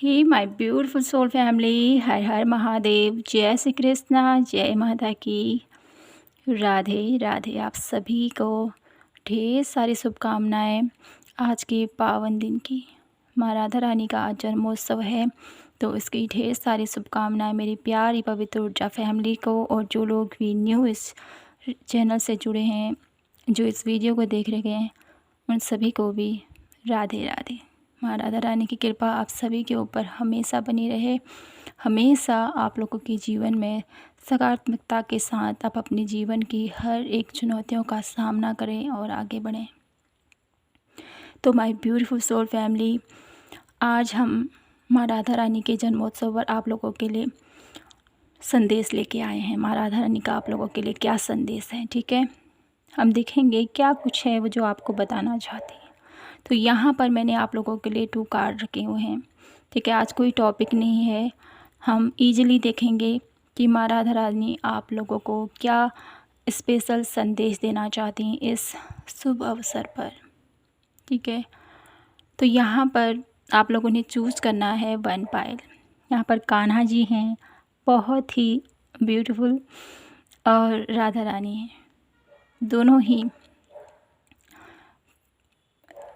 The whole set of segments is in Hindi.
Hey my beautiful soul family, हर हर महादेव, जय श्री कृष्णा, जय माता की। राधे राधे। आप सभी को ढेर सारी शुभकामनाएं आज के पावन दिन की। माँ राधा रानी का आज जन्मोत्सव है, तो इसकी ढेर सारी शुभकामनाएं मेरी प्यारी पवित्र ऊर्जा फैमिली को। और जो लोग भी न्यू इस चैनल से जुड़े हैं, जो इस वीडियो को देख रहे हैं, उन सभी को भी राधे राधे। माँ राधा रानी की कृपा आप सभी के ऊपर हमेशा बनी रहे। हमेशा आप लोगों के जीवन में सकारात्मकता के साथ आप अपने जीवन की हर एक चुनौतियों का सामना करें और आगे बढ़ें। तो माय ब्यूटीफुल सोल फैमिली, आज हम माँ राधा रानी के जन्मोत्सव पर आप लोगों के लिए संदेश लेके आए हैं। माँ राधा रानी का आप लोगों के लिए क्या संदेश है, ठीक है। हम देखेंगे क्या कुछ है वो जो आपको बताना चाहती है। तो यहाँ पर मैंने आप लोगों के लिए 2 कार्ड रखे हुए हैं, ठीक है। आज कोई टॉपिक नहीं है, हम इजीली देखेंगे कि माँ राधा रानी आप लोगों को क्या स्पेशल संदेश देना चाहती हैं इस शुभ अवसर पर, ठीक है। तो यहाँ पर आप लोगों ने चूज़ करना है 1 पायल। यहाँ पर कान्हा जी हैं, बहुत ही ब्यूटीफुल, और राधा रानी हैं, दोनों ही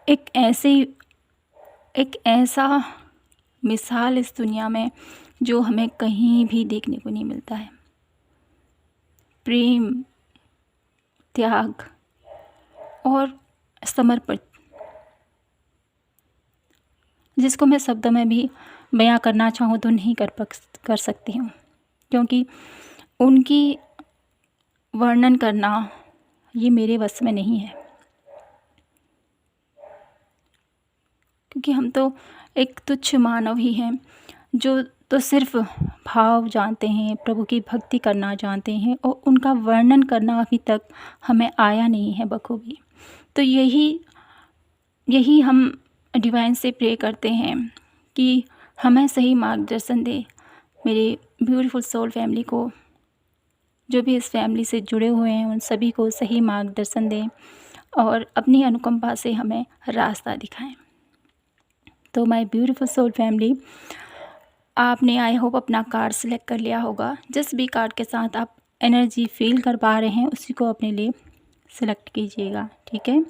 एक ऐसा मिसाल इस दुनिया में जो हमें कहीं भी देखने को नहीं मिलता है। प्रेम, त्याग और समर्पण, जिसको मैं शब्दों में भी बयां करना चाहूँ तो नहीं कर सकती हूँ, क्योंकि उनकी वर्णन करना ये मेरे वश में नहीं है। क्योंकि हम तो एक तुच्छ मानव ही हैं, जो तो सिर्फ भाव जानते हैं, प्रभु की भक्ति करना जानते हैं, और उनका वर्णन करना अभी तक हमें आया नहीं है बखूबी। तो यही हम डिवाइन से प्रे करते हैं कि हमें सही मार्गदर्शन दे। मेरे ब्यूटीफुल सोल फैमिली को, जो भी इस फैमिली से जुड़े हुए हैं, उन सभी को सही मार्गदर्शन दें और अपनी अनुकंपा से हमें रास्ता दिखाएं। तो माय ब्यूटीफुल सोल फैमिली, आपने आई होप अपना कार्ड सेलेक्ट कर लिया होगा। जिस भी कार्ड के साथ आप एनर्जी फील कर पा रहे हैं उसी को अपने लिए सेलेक्ट कीजिएगा, ठीक है।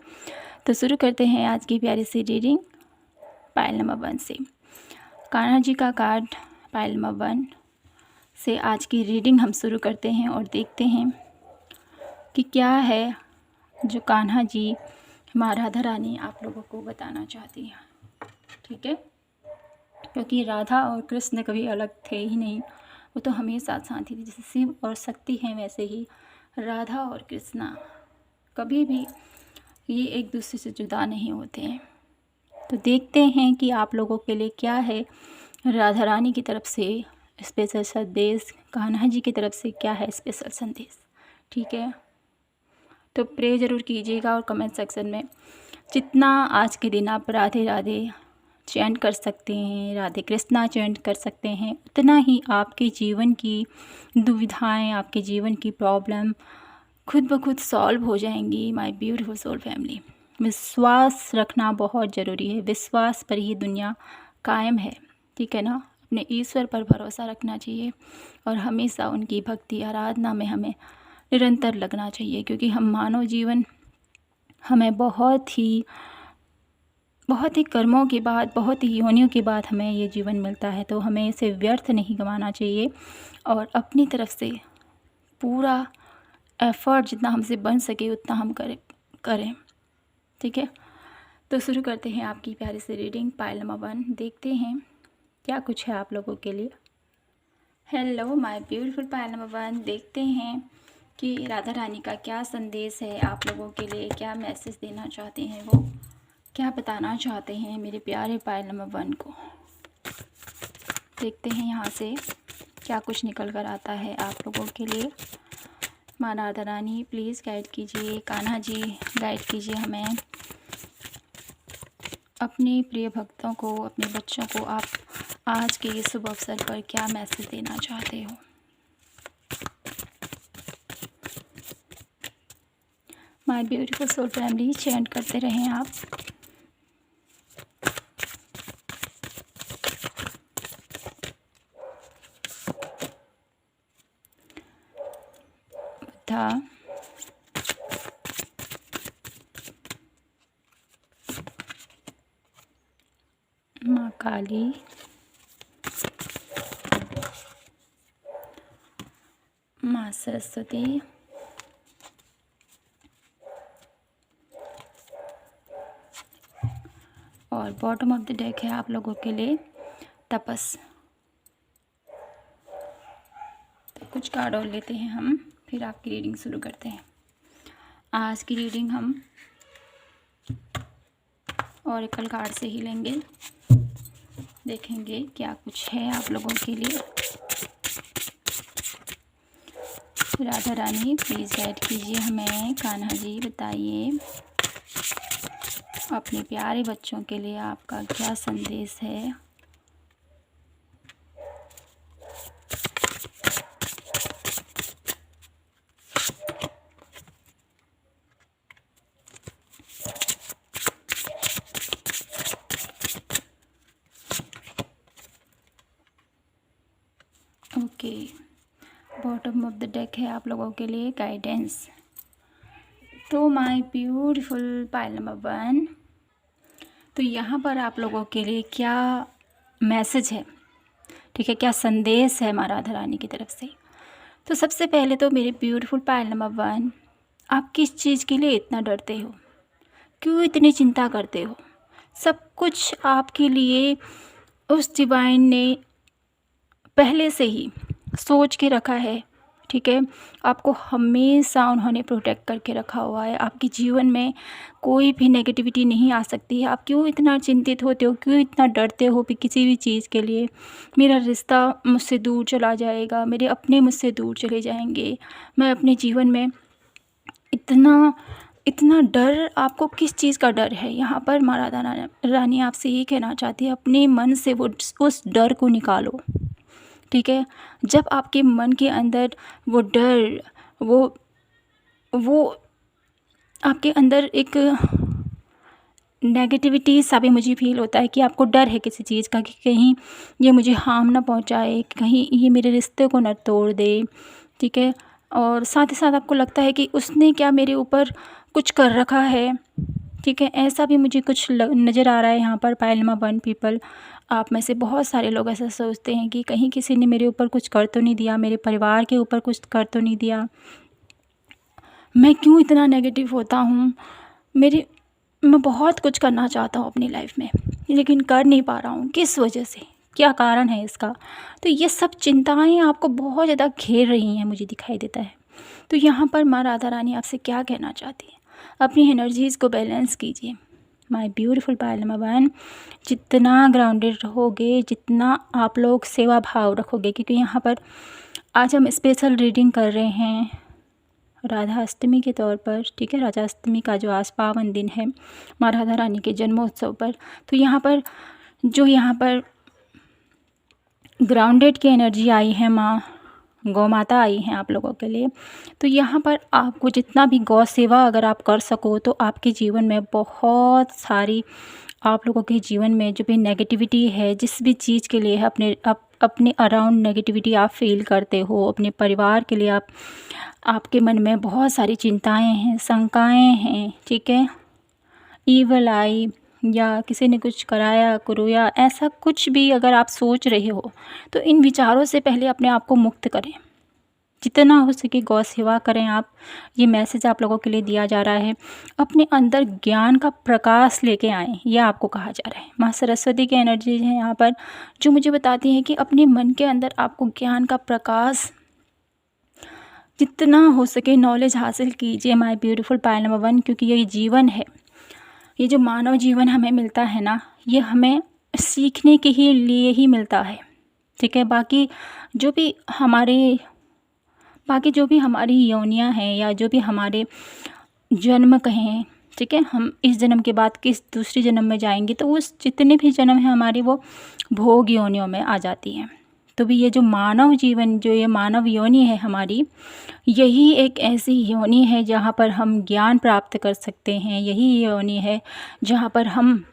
तो शुरू करते हैं आज की प्यारी सी रीडिंग पायल नंबर 1 से। कान्हा जी का कार्ड पायल नंबर 1 से आज की रीडिंग हम शुरू करते हैं और देखते हैं कि क्या है जो कान्हा जी माँ राधा रानी आप लोगों को बताना चाहती हैं, ठीक है। क्योंकि राधा और कृष्ण कभी अलग थे ही नहीं, वो तो हमेशा साथ ही थे। जैसे शिव और शक्ति हैं, वैसे ही राधा और कृष्णा कभी भी ये एक दूसरे से जुदा नहीं होते हैं। तो देखते हैं कि आप लोगों के लिए क्या है राधा रानी की तरफ से स्पेशल संदेश, कान्हा जी की तरफ से क्या है स्पेशल संदेश, ठीक है। तो प्रे ज़रूर कीजिएगा और कमेंट सेक्शन में जितना आज के दिन आप राधे राधे चैंट कर सकते हैं, राधे कृष्णा चैंट कर सकते हैं, उतना ही आपके जीवन की दुविधाएं, आपके जीवन की प्रॉब्लम खुद ब खुद सॉल्व हो जाएंगी। माय ब्यूटीफुल सोल फैमिली, विश्वास रखना बहुत ज़रूरी है। विश्वास पर ही दुनिया कायम है, ठीक है ना। अपने ईश्वर पर भरोसा रखना चाहिए और हमेशा उनकी भक्ति आराधना में हमें निरंतर लगना चाहिए। क्योंकि हम मानव जीवन, हमें बहुत ही कर्मों के बाद, बहुत ही योनियों के बाद हमें ये जीवन मिलता है। तो हमें इसे व्यर्थ नहीं गंवाना चाहिए और अपनी तरफ से पूरा एफ़र्ट जितना हमसे बन सके उतना हम करें, ठीक है। तो शुरू करते हैं आपकी प्यारी सी रीडिंग पायल नंबर 1। देखते हैं क्या कुछ है आप लोगों के लिए। Hello my beautiful pile number 1, देखते हैं कि राधा रानी का क्या संदेश है आप लोगों के लिए, क्या मैसेज देना चाहते हैं, वो क्या बताना चाहते हैं मेरे प्यारे पायल नंबर 1 को। देखते हैं यहाँ से क्या कुछ निकल कर आता है आप लोगों के लिए। माँ राधा रानी प्लीज़ गाइड कीजिए, कान्हा जी गाइड कीजिए हमें, अपने प्रिय भक्तों को, अपने बच्चों को आप आज के इस शुभ अवसर पर क्या मैसेज देना चाहते हो। My beautiful soul family, chant करते रहें आप। राधा, माँ काली, माँ सरस्वती, और बॉटम ऑफ द डेक है आप लोगों के लिए तपस। तो कुछ कार्ड और लेते हैं हम, फिर आपकी रीडिंग शुरू करते हैं। आज की रीडिंग हम ऑरेकल कार्ड से ही लेंगे, देखेंगे क्या कुछ है आप लोगों के लिए। राधा रानी प्लीज़ गाइड कीजिए हमें। कान्हा जी बताइए अपने प्यारे बच्चों के लिए आपका क्या संदेश है। Okay, bottom of the deck है आप लोगों के लिए गाइडेंस। तो माय ब्यूटीफुल पाइल नंबर 1, तो यहाँ पर आप लोगों के लिए क्या मैसेज है, ठीक है, क्या संदेश है माँ राधा रानी की तरफ से। तो सबसे पहले तो मेरे ब्यूटीफुल पाइल नंबर 1, आप किस चीज़ के लिए इतना डरते हो, क्यों इतनी चिंता करते हो। सब कुछ आपके लिए उस डिवाइन ने पहले से ही सोच के रखा है, ठीक है। आपको हमेशा उन्होंने प्रोटेक्ट करके रखा हुआ है। आपके जीवन में कोई भी नेगेटिविटी नहीं आ सकती है। आप क्यों इतना चिंतित होते हो, क्यों इतना डरते हो कि किसी भी चीज़ के लिए, मेरा रिश्ता मुझसे दूर चला जाएगा, मेरे अपने मुझसे दूर चले जाएंगे, मैं अपने जीवन में इतना इतना डर, आपको किस चीज़ का डर है। यहाँ पर माँ राधा रानी आपसे ये कहना चाहती है, अपने मन से वो उस डर को निकालो, ठीक है। जब आपके मन के अंदर वो डर, वो आपके अंदर एक नेगेटिविटी सा भी मुझे फील होता है कि आपको डर है किसी चीज़ का, कि कहीं ये मुझे हार्म ना पहुंचाए, कहीं ये मेरे रिश्ते को ना तोड़ दे, ठीक है। और साथ ही साथ आपको लगता है कि उसने क्या मेरे ऊपर कुछ कर रखा है, ठीक है। ऐसा भी मुझे कुछ नज़र आ रहा है यहाँ पर पाइल नंबर 1 पीपल। आप में से बहुत सारे लोग ऐसा सोचते हैं कि कहीं किसी ने मेरे ऊपर कुछ कर तो नहीं दिया, मेरे परिवार के ऊपर कुछ कर तो नहीं दिया, मैं क्यों इतना नेगेटिव होता हूँ। मैं बहुत कुछ करना चाहता हूँ अपनी लाइफ में, लेकिन कर नहीं पा रहा हूँ, किस वजह से, क्या कारण है इसका। तो ये सब चिंताएं आपको बहुत ज़्यादा घेर रही हैं, मुझे दिखाई देता है। तो यहाँ पर माँ राधा रानी आपसे क्या कहना चाहती है, अपनी एनर्जीज़ को बैलेंस कीजिए। माय ब्यूटीफुल पाइल नंबर 1, जितना ग्राउंडेड रहोगे, जितना आप लोग सेवा भाव रखोगे, क्योंकि यहाँ पर आज हम स्पेशल रीडिंग कर रहे हैं राधा अष्टमी के तौर पर, ठीक है। राधा अष्टमी का जो आज पावन दिन है माँ राधा रानी के जन्मोत्सव पर, तो यहाँ पर ग्राउंडेड की एनर्जी आई है, माँ गौ माता आई हैं आप लोगों के लिए। तो यहाँ पर आपको जितना भी गौ सेवा अगर आप कर सको, तो आपके जीवन में बहुत सारी, आप लोगों के जीवन में जो भी नेगेटिविटी है, जिस भी चीज़ के लिए है, अपने अराउंड नेगेटिविटी आप फील करते हो, अपने परिवार के लिए आपके मन में बहुत सारी चिंताएं हैं, शंकाएं हैं, ठीक है। ईवल आई, या किसी ने कुछ कराया करोया, ऐसा कुछ भी अगर आप सोच रहे हो, तो इन विचारों से पहले अपने आप को मुक्त करें, जितना हो सके गौ सेवा करें आप। ये मैसेज आप लोगों के लिए दिया जा रहा है। अपने अंदर ज्ञान का प्रकाश लेके आएँ, यह आपको कहा जा रहा है। माँ सरस्वती की एनर्जी है यहाँ पर, जो मुझे बताती है कि अपने मन के अंदर आपको ज्ञान का प्रकाश, जितना हो सके नॉलेज हासिल कीजिए माय ब्यूटीफुल पाइल नंबर 1, क्योंकि ये जीवन है, ये जो मानव जीवन हमें मिलता है ना, ये हमें सीखने के ही लिए ही मिलता है, ठीक है। बाकी जो भी हमारी योनियां हैं, या जो भी हमारे जन्म कहें, ठीक है, हम इस जन्म के बाद किस दूसरे जन्म में जाएंगे, तो उस जितने भी जन्म हैं हमारी, वो भोग योनियों में आ जाती हैं। तो भी ये जो मानव जीवन, जो ये मानव योनि है हमारी, यही एक ऐसी योनि है जहाँ पर हम ज्ञान प्राप्त कर सकते हैं। यही योनि है जहाँ पर हम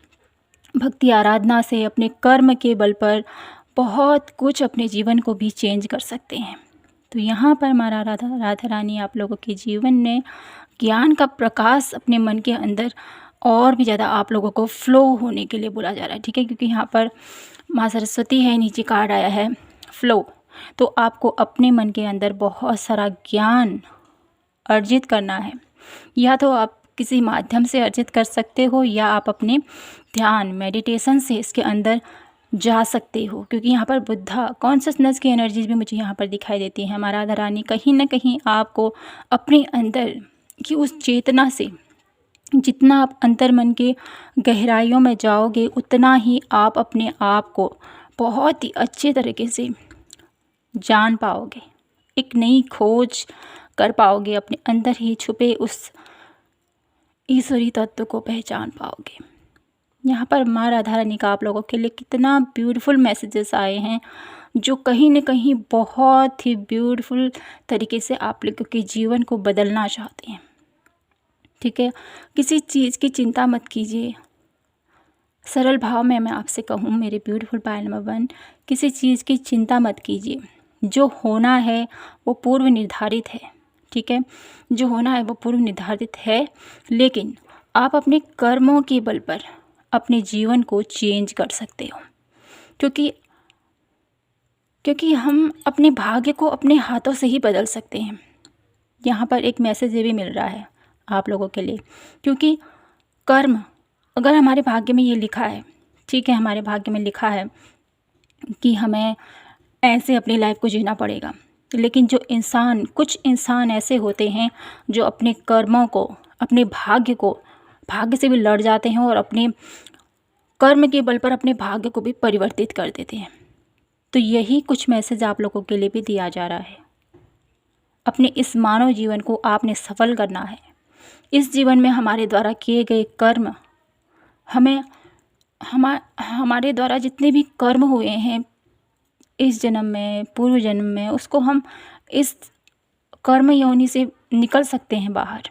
भक्ति आराधना से, अपने कर्म के बल पर बहुत कुछ अपने जीवन को भी चेंज कर सकते हैं। तो यहाँ पर हमारा राधा रानी आप लोगों के जीवन में ज्ञान का प्रकाश अपने मन के अंदर और भी ज़्यादा आप लोगों को फ्लो होने के लिए बोला जा रहा है, ठीक है। क्योंकि यहाँ पर माँ सरस्वती है, नीचे कार्ड आया है फ्लो। तो आपको अपने मन के अंदर बहुत सारा ज्ञान अर्जित करना है। या तो आप किसी माध्यम से अर्जित कर सकते हो या आप अपने ध्यान मेडिटेशन से इसके अंदर जा सकते हो। क्योंकि यहाँ पर बुद्धा कॉन्शसनेस की एनर्जीज भी मुझे यहाँ पर दिखाई देती है। हमारा राधा रानी कहीं ना कहीं आपको अपने अंदर की उस चेतना से, जितना आप अंतर मन के गहराइयों में जाओगे उतना ही आप अपने आप को बहुत ही अच्छे तरीके से जान पाओगे, एक नई खोज कर पाओगे, अपने अंदर ही छुपे उस ईश्वरी तत्व को पहचान पाओगे। यहाँ पर माँ राधा रानी का आप लोगों के लिए कितना ब्यूटीफुल मैसेजेस आए हैं, जो कहीं न कहीं बहुत ही ब्यूटीफुल तरीके से आप लोगों के जीवन को बदलना चाहते हैं, ठीक है। किसी चीज़ की चिंता मत कीजिए। सरल भाव में मैं आपसे कहूँ मेरे ब्यूटीफुल पायल नंबर 1, किसी चीज़ की चिंता मत कीजिए। जो होना है वो पूर्व निर्धारित है, ठीक है। जो होना है वो पूर्व निर्धारित है, लेकिन आप अपने कर्मों के बल पर अपने जीवन को चेंज कर सकते हो। क्योंकि हम अपने भाग्य को अपने हाथों से ही बदल सकते हैं। यहाँ पर एक मैसेज ये भी मिल रहा है आप लोगों के लिए, क्योंकि कर्म अगर हमारे भाग्य में ये लिखा है, ठीक है, हमारे भाग्य में लिखा है कि हमें ऐसे अपनी लाइफ को जीना पड़ेगा, लेकिन कुछ इंसान ऐसे होते हैं जो अपने कर्मों को, अपने भाग्य से भी लड़ जाते हैं और अपने कर्म के बल पर अपने भाग्य को भी परिवर्तित कर देते हैं। तो यही कुछ मैसेज आप लोगों के लिए भी दिया जा रहा है। अपने इस मानव जीवन को आपने सफल करना है। इस जीवन में हमारे द्वारा किए गए कर्म, हमारे द्वारा जितने भी कर्म हुए हैं इस जन्म में, पूर्व जन्म में, उसको हम इस कर्म योनि से निकल सकते हैं बाहर,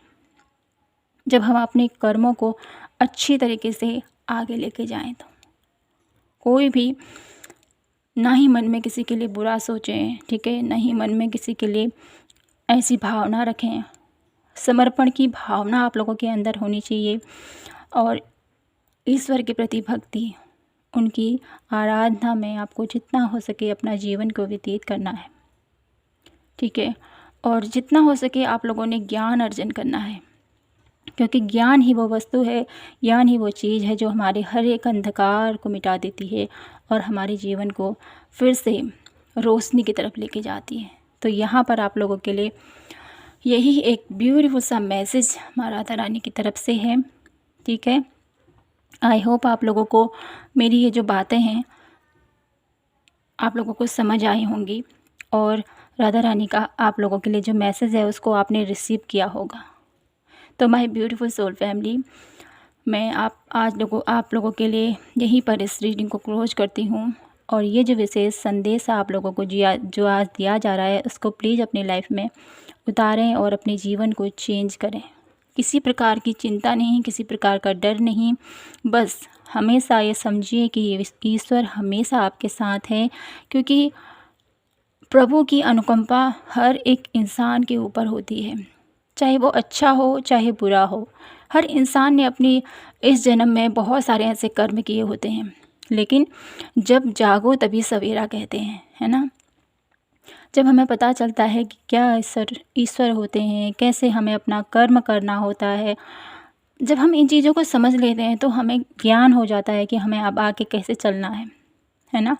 जब हम अपने कर्मों को अच्छी तरीके से आगे लेके जाएं। तो कोई भी ना ही मन में किसी के लिए बुरा सोचें, ठीक है, ना ही मन में किसी के लिए ऐसी भावना रखें। समर्पण की भावना आप लोगों के अंदर होनी चाहिए और ईश्वर के प्रति भक्ति, उनकी आराधना में आपको जितना हो सके अपना जीवन को व्यतीत करना है, ठीक है। और जितना हो सके आप लोगों ने ज्ञान अर्जन करना है, क्योंकि ज्ञान ही वो वस्तु है, ज्ञान ही वो चीज़ है जो हमारे हर एक अंधकार को मिटा देती है और हमारे जीवन को फिर से रोशनी की तरफ लेके जाती है। तो यहाँ पर आप लोगों के लिए यही एक ब्यूटीफुल सा मैसेज माँ राधा रानी की तरफ से है, ठीक है। आई होप आप लोगों को मेरी ये जो बातें हैं आप लोगों को समझ आई होंगी और राधा रानी का आप लोगों के लिए जो मैसेज है उसको आपने रिसीव किया होगा। तो माय ब्यूटीफुल सोल फैमिली, मैं आप लोगों के लिए यहीं पर इस रीडिंग को क्लोज करती हूँ। और ये जो विशेष संदेश आप लोगों को जो आज दिया जा रहा है उसको प्लीज़ अपनी लाइफ में उतारें और अपने जीवन को चेंज करें। किसी प्रकार की चिंता नहीं, किसी प्रकार का डर नहीं, बस हमेशा ये समझिए कि ईश्वर हमेशा आपके साथ है, क्योंकि प्रभु की अनुकंपा हर एक इंसान के ऊपर होती है, चाहे वो अच्छा हो चाहे बुरा हो। हर इंसान ने अपनी इस जन्म में बहुत सारे ऐसे कर्म किए होते हैं, लेकिन जब जागो तभी सवेरा कहते हैं, है ना। जब हमें पता चलता है कि क्या ईश्वर होते हैं, कैसे हमें अपना कर्म करना होता है, जब हम इन चीज़ों को समझ लेते हैं तो हमें ज्ञान हो जाता है कि हमें अब आगे कैसे चलना है ना।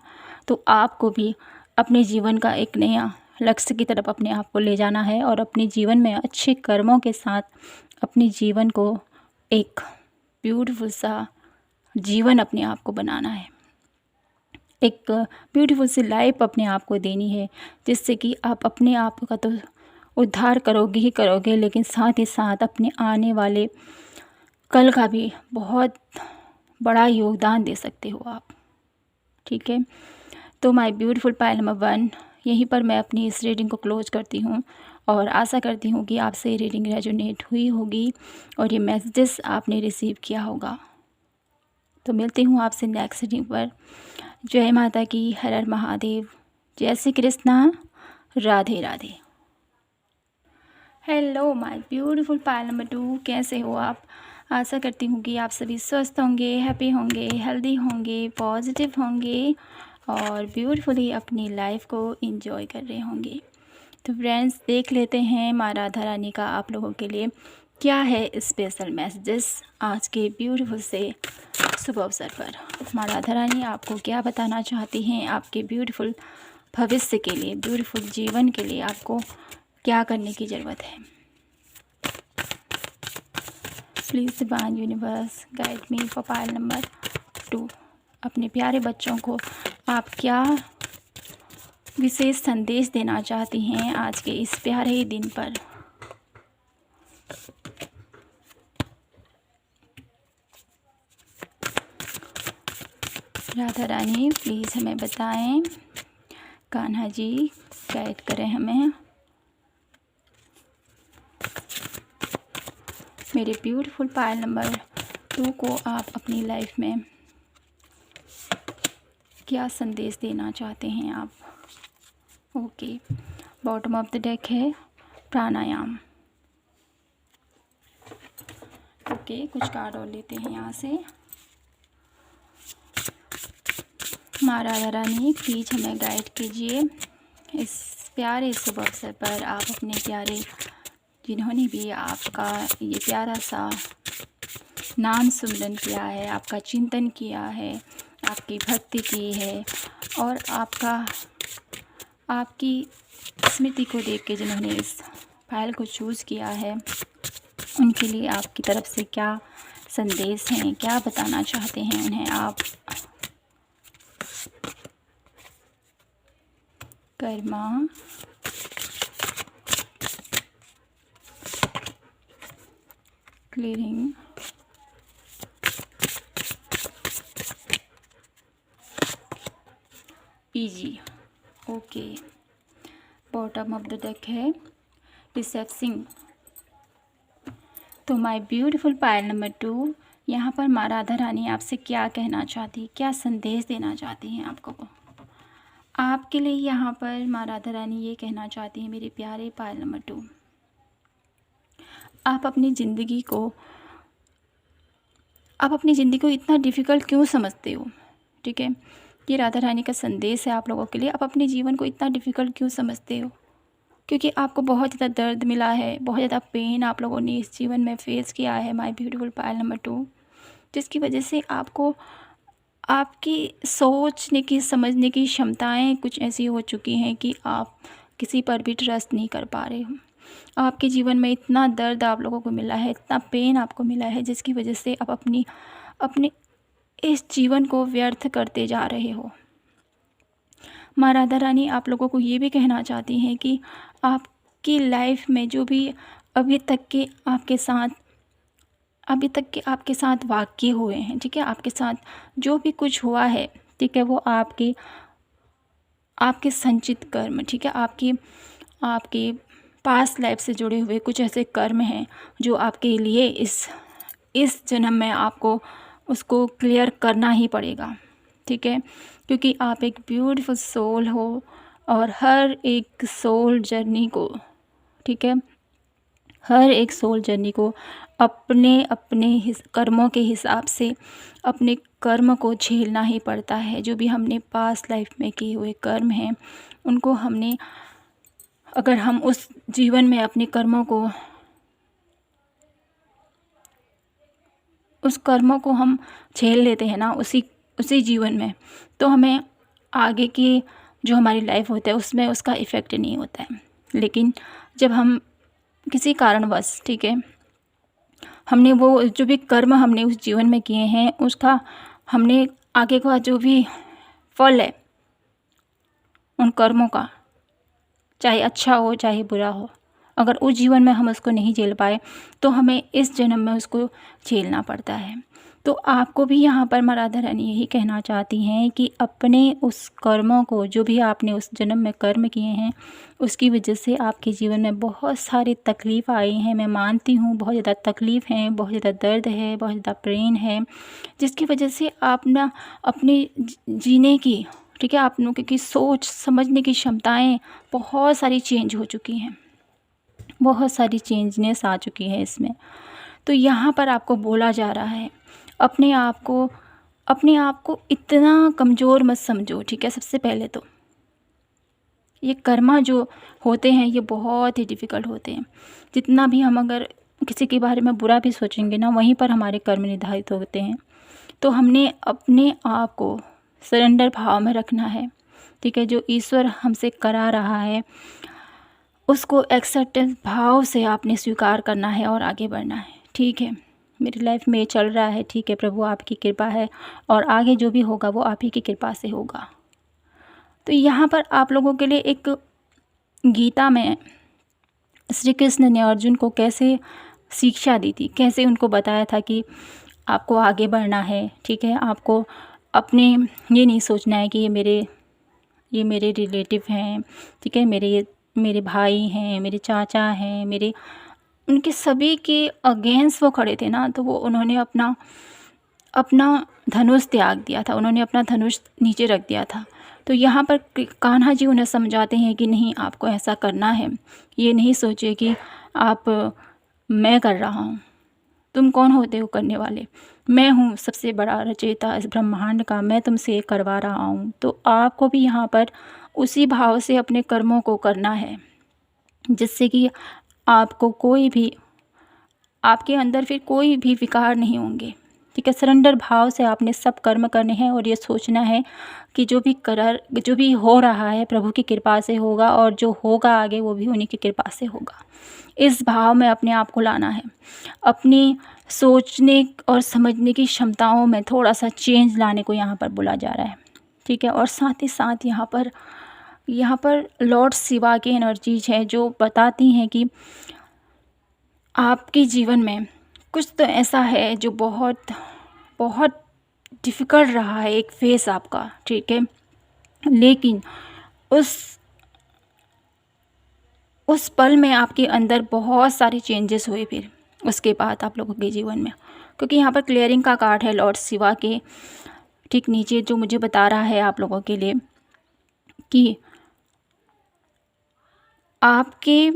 तो आपको भी अपने जीवन का एक नया लक्ष्य की तरफ अपने आप को ले जाना है और अपने जीवन में अच्छे कर्मों के साथ अपने जीवन को एक ब्यूटीफुल सा जीवन अपने आप को बनाना है, एक ब्यूटीफुल सी लाइफ अपने आप को देनी है, जिससे कि आप अपने आप का तो उद्धार करोगे ही करोगे, लेकिन साथ ही साथ अपने आने वाले कल का भी बहुत बड़ा योगदान दे सकते हो आप, ठीक है। तो माय ब्यूटीफुल पायल नंबर 1, यहीं पर मैं अपनी इस रीडिंग को क्लोज करती हूँ और आशा करती हूँ कि आपसे ये रीडिंग रेजोनेट हुई होगी और ये मैसेजेस आपने रिसीव किया होगा। तो मिलती हूँ आपसे नेक्स्ट रीडिंग पर। जय माता की, हर हर महादेव, जय Shri Krishna, Radhe Radhe. Hello my beautiful pile number 2, कैसे हो आप? आशा करती हूँ कि आप सभी स्वस्थ होंगे, हैप्पी होंगे, हेल्दी होंगे, पॉजिटिव होंगे और ब्यूटीफुली अपनी लाइफ को एंजॉय कर रहे होंगे। तो फ्रेंड्स, देख लेते हैं माँ राधा रानी का आप लोगों के लिए क्या है स्पेशल मैसेजेस आज के ब्यूटीफुल से शुभ अवसर पर। माँ राधा रानी आपको क्या बताना चाहती हैं आपके ब्यूटीफुल भविष्य के लिए, ब्यूटीफुल जीवन के लिए आपको क्या करने की ज़रूरत है। Please divine universe guide me for pile number 2। अपने प्यारे बच्चों को आप क्या विशेष संदेश देना चाहती हैं आज के इस प्यारे दिन पर। राधा रानी प्लीज़ हमें बताएं, कान्हा जी गाइड करें हमें। मेरे ब्यूटीफुल पायल नंबर 2 को आप अपनी लाइफ में क्या संदेश देना चाहते हैं आप। Okay, bottom of the deck है प्राणायाम। ओके, कुछ कार्ड और लेते हैं यहाँ से। माँ राधा रानी प्लीज़ हमें गाइड कीजिए इस प्यारे शुभ अवसर पर। आप अपने प्यारे जिन्होंने भी आपका ये प्यारा सा नाम सुमिरन किया है, आपका चिंतन किया है, आपकी भक्ति की है और आपकी स्मृति को देख के जिन्होंने इस फाइल को चूज़ किया है, उनके लिए आपकी तरफ से क्या संदेश हैं, क्या बताना चाहते हैं उन्हें आप। Karma, clearing, easy. Okay, bottom of the deck है रिसेप्सिंग। तो माय ब्यूटीफुल पायल नंबर 2, यहाँ पर माँ राधा रानी आपसे क्या कहना चाहती, क्या संदेश देना चाहती हैं आपको। आपके लिए यहाँ पर माँ राधा रानी ये कहना चाहती हैं, मेरे प्यारे पायल नंबर 2, आप अपनी ज़िंदगी को इतना डिफ़िकल्ट क्यों समझते हो। ठीक है, ये राधा रानी का संदेश है आप लोगों के लिए। आप अपने जीवन को इतना डिफ़िकल्ट क्यों समझते हो, क्योंकि आपको बहुत ज़्यादा दर्द मिला है, बहुत ज़्यादा पेन आप लोगों ने इस जीवन में फेस किया है माय ब्यूटीफुल पायल नंबर 2, जिसकी वजह से आपको आपकी सोचने की, समझने की क्षमताएं कुछ ऐसी हो चुकी हैं कि आप किसी पर भी ट्रस्ट नहीं कर पा रहे हो। आपके जीवन में इतना दर्द आप लोगों को मिला है, इतना पेन आपको मिला है, जिसकी वजह से आप अपने इस जीवन को व्यर्थ करते जा रहे हो। माँ राधा रानी आप लोगों को ये भी कहना चाहती हैं कि आपकी लाइफ में जो भी अभी तक के आपके साथ वाक़ये हुए हैं, ठीक है, आपके साथ जो भी कुछ हुआ है, ठीक है, वो आपके संचित कर्म, ठीक है, आपके पास्ट लाइफ से जुड़े हुए कुछ ऐसे कर्म हैं जो आपके लिए इस जन्म में आपको उसको क्लियर करना ही पड़ेगा। ठीक है, क्योंकि आप एक ब्यूटीफुल सोल हो और हर एक सोल जर्नी को, ठीक है, हर एक सोल जर्नी को अपने कर्मों के हिसाब से अपने कर्म को झेलना ही पड़ता है। जो भी हमने पास्ट लाइफ में किए हुए कर्म हैं, उनको अगर हम उस जीवन में अपने उस कर्मों को हम झेल लेते हैं ना उसी जीवन में, तो हमें आगे की जो हमारी लाइफ होता है उसमें उसका इफ़ेक्ट नहीं होता है। लेकिन जब हम किसी कारणवश, ठीक है, हमने वो जो भी कर्म हमने उस जीवन में किए हैं, उसका हमने आगे का जो भी फल है उन कर्मों का, चाहे अच्छा हो चाहे बुरा हो, अगर उस जीवन में हम उसको नहीं झेल पाए तो हमें इस जन्म में उसको झेलना पड़ता है। तो आपको भी यहाँ पर माँ राधा रानी यही कहना चाहती हैं कि अपने उस कर्मों को, जो भी आपने उस जन्म में कर्म किए हैं, उसकी वजह से आपके जीवन में बहुत सारी तकलीफ़ आई हैं। मैं मानती हूँ बहुत ज़्यादा तकलीफ़ हैं, बहुत ज़्यादा दर्द है, बहुत ज़्यादा पेन है, जिसकी वजह से आप ना अपने जीने की ठीक है। आप लोगों की सोच समझने की क्षमताएं बहुत सारी चेंज हो चुकी हैं, बहुत सारी चेंजनेस आ चुकी है इसमें। तो यहाँ पर आपको बोला जा रहा है अपने आप को इतना कमज़ोर मत समझो, ठीक है। सबसे पहले तो ये कर्मा जो होते हैं ये बहुत ही डिफ़िकल्ट होते हैं। जितना भी हम अगर किसी के बारे में बुरा भी सोचेंगे ना, वहीं पर हमारे कर्म निर्धारित होते हैं। तो हमने अपने आप को सरेंडर भाव में रखना है, ठीक है। जो ईश्वर हमसे करा रहा है उसको एक्सेप्टेंस भाव से आपने स्वीकार करना है और आगे बढ़ना है, ठीक है। मेरी लाइफ में ये चल रहा है, ठीक है प्रभु आपकी कृपा है, और आगे जो भी होगा वो आप ही की कृपा से होगा। तो यहाँ पर आप लोगों के लिए एक गीता में श्री कृष्ण ने अर्जुन को कैसे शिक्षा दी थी, कैसे उनको बताया था कि आपको आगे बढ़ना है, ठीक है। आपको अपने ये नहीं सोचना है कि ये मेरे रिलेटिव हैं, ठीक है, मेरे भाई हैं, मेरे चाचा हैं, उनके सभी के अगेंस्ट वो खड़े थे ना, तो वो उन्होंने अपना धनुष त्याग दिया था, उन्होंने अपना धनुष नीचे रख दिया था। तो यहाँ पर कान्हा जी उन्हें समझाते हैं कि नहीं, आपको ऐसा करना है। ये नहीं सोचिए कि मैं कर रहा हूँ, तुम कौन होते हो करने वाले, मैं हूँ सबसे बड़ा रचयिता इस ब्रह्मांड का, मैं तुमसे करवा रहा हूँ। तो आपको भी यहाँ पर उसी भाव से अपने कर्मों को करना है, जिससे कि आपको आपके अंदर फिर कोई भी विकार नहीं होंगे, ठीक है। सरेंडर भाव से आपने सब कर्म करने हैं और ये सोचना है कि जो भी हो रहा है प्रभु की कृपा से होगा, और जो होगा आगे वो भी उन्हीं की कृपा से होगा। इस भाव में अपने आप को लाना है। अपनी सोचने और समझने की क्षमताओं में थोड़ा सा चेंज लाने को यहाँ पर बोला जा रहा है, ठीक है। और साथ ही साथ यहाँ पर लॉर्ड शिवा की एनर्जीज है जो बताती हैं कि आपके जीवन में कुछ तो ऐसा है जो बहुत बहुत डिफ़िकल्ट रहा है, एक फेस आपका, ठीक है। लेकिन उस पल में आपके अंदर बहुत सारे चेंजेस हुए फिर उसके बाद आप लोगों के जीवन में, क्योंकि यहाँ पर क्लियरिंग का कार्ड है लॉर्ड शिवा के ठीक नीचे, जो मुझे बता रहा है आप लोगों के लिए कि आपके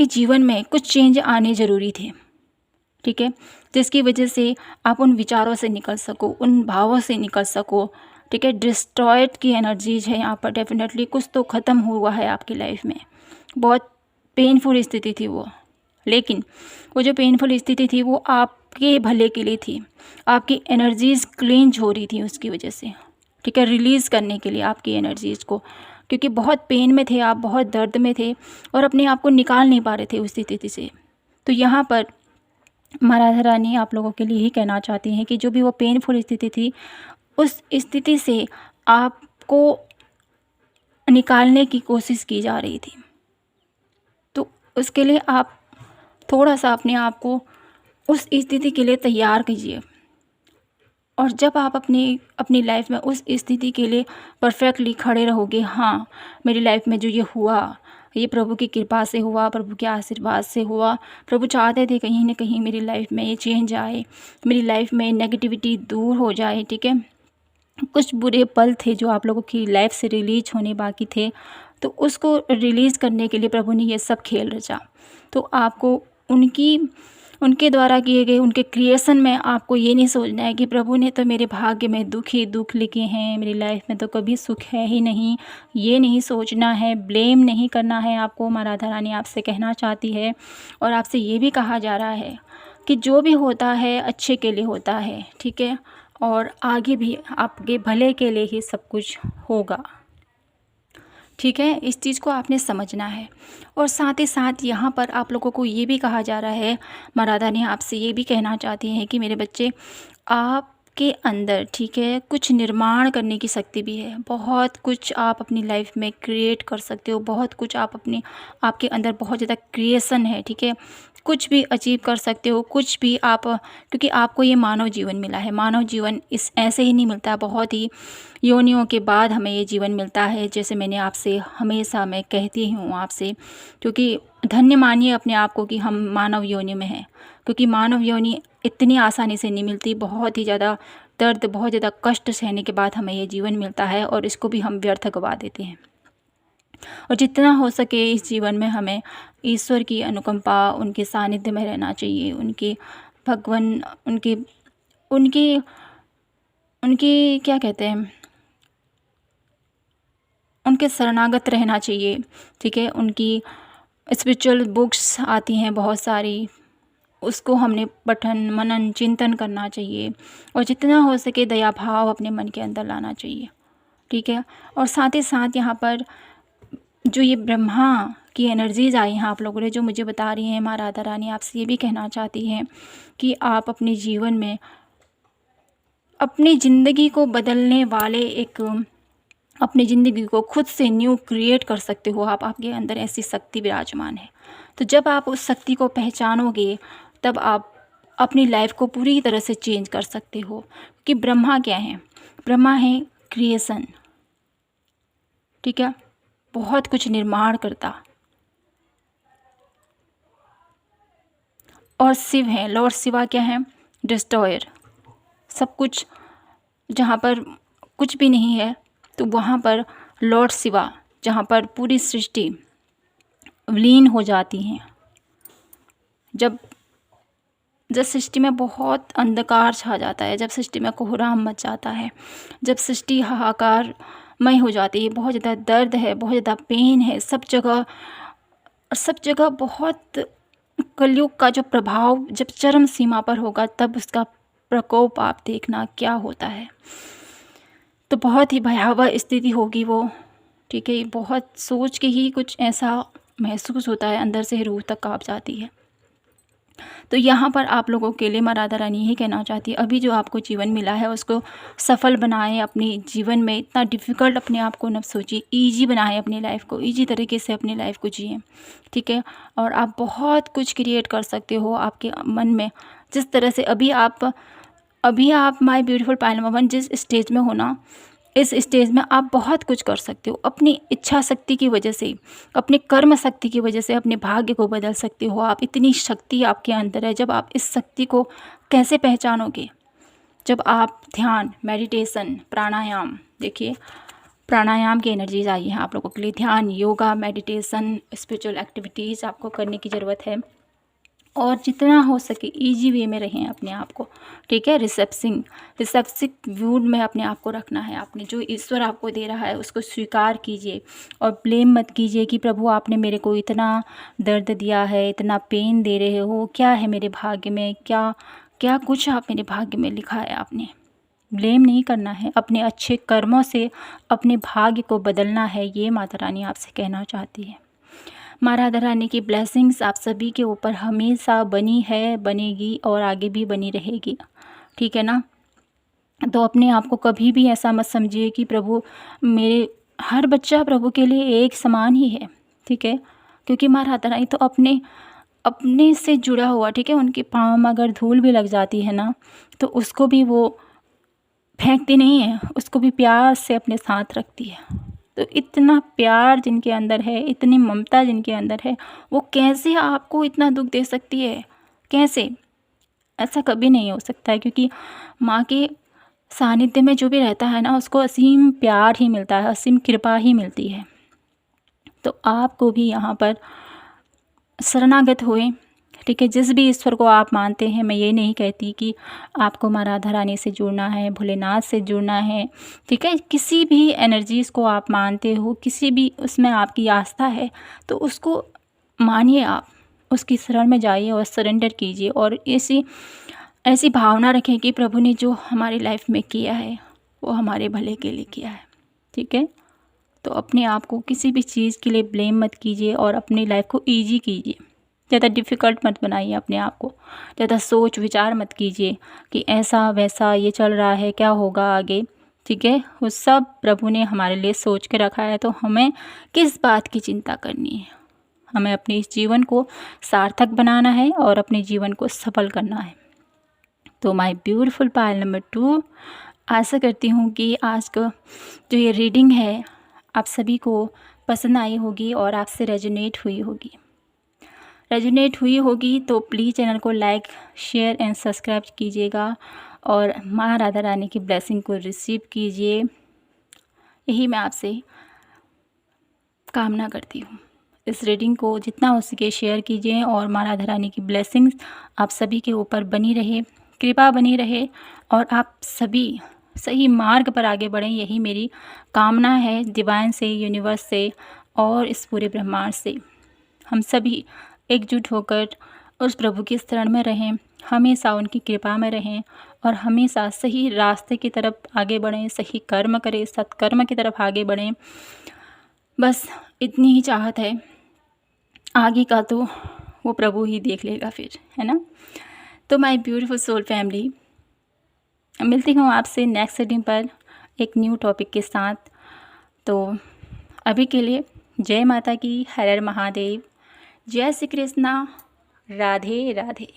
जीवन में कुछ चेंज आने ज़रूरी थे, ठीक है, जिसकी वजह से आप उन विचारों से निकल सको, उन भावों से निकल सको, ठीक है। डिस्ट्रॉयड की एनर्जीज है यहाँ पर, डेफिनेटली कुछ तो ख़त्म हुआ है आपकी लाइफ में। बहुत पेनफुल स्थिति थी वो, लेकिन वो जो पेनफुल स्थिति थी वो आपके भले के लिए थी, आपकी एनर्जीज़ क्लींज हो रही थी उसकी वजह से, ठीक है, रिलीज़ करने के लिए आपकी एनर्जीज़ को, क्योंकि बहुत पेन में थे आप, बहुत दर्द में थे और अपने आप को निकाल नहीं पा रहे थे उस स्थिति से। तो यहाँ पर माँ राधा रानी आप लोगों के लिए ही कहना चाहती हैं कि जो भी वो पेनफुल स्थिति थी, उस स्थिति से आपको निकालने की कोशिश की जा रही थी। तो उसके लिए आप थोड़ा सा अपने आप को उस स्थिति के लिए तैयार कीजिए, और जब आप अपनी लाइफ में उस स्थिति के लिए परफेक्टली खड़े रहोगे, हाँ मेरी लाइफ में जो ये हुआ ये प्रभु की कृपा से हुआ, प्रभु के आशीर्वाद से हुआ, प्रभु चाहते थे कहीं ना कहीं मेरी लाइफ में ये चेंज आए, मेरी लाइफ में नेगेटिविटी दूर हो जाए, ठीक है। कुछ बुरे पल थे जो आप लोगों की लाइफ से रिलीज होने बाकी थे, तो उसको रिलीज़ करने के लिए प्रभु ने ये सब खेल रचा। तो आपको उनके द्वारा किए गए उनके क्रिएशन में आपको ये नहीं सोचना है कि प्रभु ने तो मेरे भाग्य में दुख ही दुख लिखे हैं, मेरी लाइफ में तो कभी सुख है ही नहीं, ये नहीं सोचना है, ब्लेम नहीं करना है आपको। माँ राधा रानी आपसे कहना चाहती है और आपसे ये भी कहा जा रहा है कि जो भी होता है अच्छे के लिए होता है, ठीक है, और आगे भी आपके भले के लिए ही सब कुछ होगा, ठीक है। इस चीज़ को आपने समझना है। और साथ ही साथ यहाँ पर आप लोगों को ये भी कहा जा रहा है, माँ राधा ने आपसे ये भी कहना चाहती हैं कि मेरे बच्चे, आपके अंदर, ठीक है, कुछ निर्माण करने की शक्ति भी है, बहुत कुछ आप अपनी लाइफ में क्रिएट कर सकते हो, बहुत कुछ आपके अंदर बहुत ज़्यादा क्रिएशन है, ठीक है, कुछ भी अचीव कर सकते हो, कुछ भी आप, क्योंकि आपको ये मानव जीवन मिला है। मानव जीवन ऐसे ही नहीं मिलता, बहुत ही योनियों के बाद हमें ये जीवन मिलता है। जैसे मैंने आपसे हमेशा मैं कहती हूँ आपसे, क्योंकि धन्य मानिए अपने आप को कि हम मानव योनि में हैं, क्योंकि मानव योनि इतनी आसानी से नहीं मिलती, बहुत ही ज़्यादा दर्द, बहुत ज़्यादा कष्ट सहने के बाद हमें ये जीवन मिलता है और इसको भी हम व्यर्थ गवा देते हैं। और जितना हो सके इस जीवन में हमें ईश्वर की अनुकंपा, उनके सानिध्य में रहना चाहिए, उनके भगवान, उनके उनके उनके क्या कहते हैं, उनके शरणागत रहना चाहिए। ठीक है, उनकी स्पिरिचुअल बुक्स आती हैं बहुत सारी, उसको हमने पठन मनन चिंतन करना चाहिए और जितना हो सके दया भाव अपने मन के अंदर लाना चाहिए। ठीक है, और साथ ही साथ यहाँ पर जो ये ब्रह्मा की एनर्जीज आई हैं आप लोगों ने जो मुझे बता रही हैं, माँ राधा रानी आपसे ये भी कहना चाहती हैं कि आप अपने जीवन में अपनी ज़िंदगी को बदलने वाले एक, अपनी ज़िंदगी को खुद से न्यू क्रिएट कर सकते हो आप, आपके अंदर ऐसी शक्ति विराजमान है। तो जब आप उस शक्ति को पहचानोगे तब आप अपनी लाइफ को पूरी तरह से चेंज कर सकते हो। कि ब्रह्मा क्या है? ब्रह्मा है क्रिएशन। ठीक है, बहुत कुछ निर्माण करता। और शिव है, लॉर्ड शिवा क्या है? डिस्ट्रॉयर। सब कुछ, जहाँ पर कुछ भी नहीं है तो वहाँ पर लॉर्ड शिवा, जहाँ पर पूरी सृष्टि विलीन हो जाती है। जब सृष्टि में बहुत अंधकार छा जाता है, जब सृष्टि में कोहराम मच जाता है, जब सृष्टि हाहाकारमय हो जाती है, बहुत ज़्यादा दर्द है, बहुत ज़्यादा पेन है सब जगह बहुत, कलयुग का जो प्रभाव जब चरम सीमा पर होगा तब उसका प्रकोप आप देखना क्या होता है। तो बहुत ही भयावह स्थिति होगी वो। ठीक है, बहुत सोच के ही कुछ ऐसा महसूस होता है, अंदर से रूह तक काँप जाती है। तो यहाँ पर आप लोगों के लिए माँ राधा रानी यही कहना चाहती है, अभी जो आपको जीवन मिला है उसको सफल बनाएं। अपनी जीवन में इतना डिफ़िकल्ट अपने आप को न सोचिए, ईजी बनाएं अपनी लाइफ को, ईजी तरीके से अपनी लाइफ को जिएं। ठीक है, और आप बहुत कुछ क्रिएट कर सकते हो आपके मन में। जिस तरह से अभी आप माय ब्यूटीफुल पायल नंबर 1 जिस स्टेज में हो ना, इस स्टेज में आप बहुत कुछ कर सकते हो। अपनी इच्छा शक्ति की वजह से, अपनी कर्म शक्ति की वजह से अपने भाग्य को बदल सकते हो आप। इतनी शक्ति आपके अंदर है। जब आप इस शक्ति को कैसे पहचानोगे? जब आप ध्यान, मेडिटेशन, प्राणायाम, देखिए प्राणायाम की एनर्जीज आई हैं आप लोगों के लिए। ध्यान, योगा, मेडिटेशन, स्पिरिचुअल एक्टिविटीज़ आपको करने की ज़रूरत है और जितना हो सके इजी वे में रहें अपने आप को। ठीक है, रिसेप्सिव मूड में अपने आप को रखना है। आपने जो ईश्वर आपको दे रहा है उसको स्वीकार कीजिए और ब्लेम मत कीजिए कि प्रभु आपने मेरे को इतना दर्द दिया है, इतना पेन दे रहे हो, क्या है मेरे भाग्य में, क्या कुछ आप मेरे भाग्य में लिखा है। आपने ब्लेम नहीं करना है, अपने अच्छे कर्मों से अपने भाग्य को बदलना है। ये माता रानी आपसे कहना चाहती है। माँ राधा रानी की ब्लेसिंग्स आप सभी के ऊपर हमेशा बनी है, बनेगी और आगे भी बनी रहेगी। ठीक है ना? तो अपने आप को कभी भी ऐसा मत समझिए कि प्रभु मेरे, हर बच्चा प्रभु के लिए एक समान ही है। ठीक है, क्योंकि माँ राधा रानी तो अपने से जुड़ा हुआ। ठीक है, उनके पाँव में अगर धूल भी लग जाती है ना तो उसको भी वो फेंकती नहीं है, उसको भी प्यार से अपने साथ रखती है। तो इतना प्यार जिनके अंदर है, इतनी ममता जिनके अंदर है, वो कैसे आपको इतना दुख दे सकती है? कैसे? ऐसा कभी नहीं हो सकता है, क्योंकि माँ के सानिध्य में जो भी रहता है ना उसको असीम प्यार ही मिलता है, असीम कृपा ही मिलती है। तो आपको भी यहाँ पर शरणागत हुए। ठीक है, जिस भी ईश्वर को आप मानते हैं, मैं ये नहीं कहती कि आपको माँ राधा रानी से जुड़ना है, भोलेनाथ से जुड़ना है। ठीक है, किसी भी एनर्जीज़ को आप मानते हो, किसी भी उसमें आपकी आस्था है तो उसको मानिए, आप उसकी शरण में जाइए और सरेंडर कीजिए और ऐसी भावना रखें कि प्रभु ने जो हमारी लाइफ में किया है वो हमारे भले के लिए किया है। ठीक है, तो अपने आप को किसी भी चीज़ के लिए ब्लेम मत कीजिए और अपनी लाइफ को ईजी कीजिए। ज़्यादा डिफ़िकल्ट मत बनाइए अपने आप को। ज़्यादा सोच विचार मत कीजिए कि ऐसा वैसा ये चल रहा है, क्या होगा आगे। ठीक है, वो सब प्रभु ने हमारे लिए सोच के रखा है, तो हमें किस बात की चिंता करनी है? हमें अपने इस जीवन को सार्थक बनाना है और अपने जीवन को सफल करना है। तो माय ब्यूटीफुल पायल नंबर 2, आशा करती हूँ कि आज का जो ये रीडिंग है आप सभी को पसंद आई होगी और आपसे रेजोनेट हुई होगी। तो प्लीज़ चैनल को लाइक, शेयर एंड सब्सक्राइब कीजिएगा और माँ राधा रानी की ब्लेसिंग को रिसीव कीजिए, यही मैं आपसे कामना करती हूँ। इस रीडिंग को जितना हो सके शेयर कीजिए और माँ राधा रानी की ब्लेसिंग्स आप सभी के ऊपर बनी रहे, कृपा बनी रहे और आप सभी सही मार्ग पर आगे बढ़ें, यही मेरी कामना है डिवाइन से, यूनिवर्स से और इस पूरे ब्रह्मांड से। हम सभी एकजुट होकर उस प्रभु की शरण में रहें, हमेशा उनकी कृपा में रहें और हमेशा सही रास्ते की तरफ आगे बढ़ें, सही कर्म करें, सत्कर्म की तरफ आगे बढ़ें। बस इतनी ही चाहत है, आगे का तो वो प्रभु ही देख लेगा फिर, है ना। तो माय ब्यूटीफुल सोल फैमिली, मिलती हूँ आपसे नेक्स्ट रीडिंग पर एक न्यू टॉपिक के साथ। तो अभी के लिए जय माता की, हर हर महादेव, जय श्री कृष्णा, राधे राधे।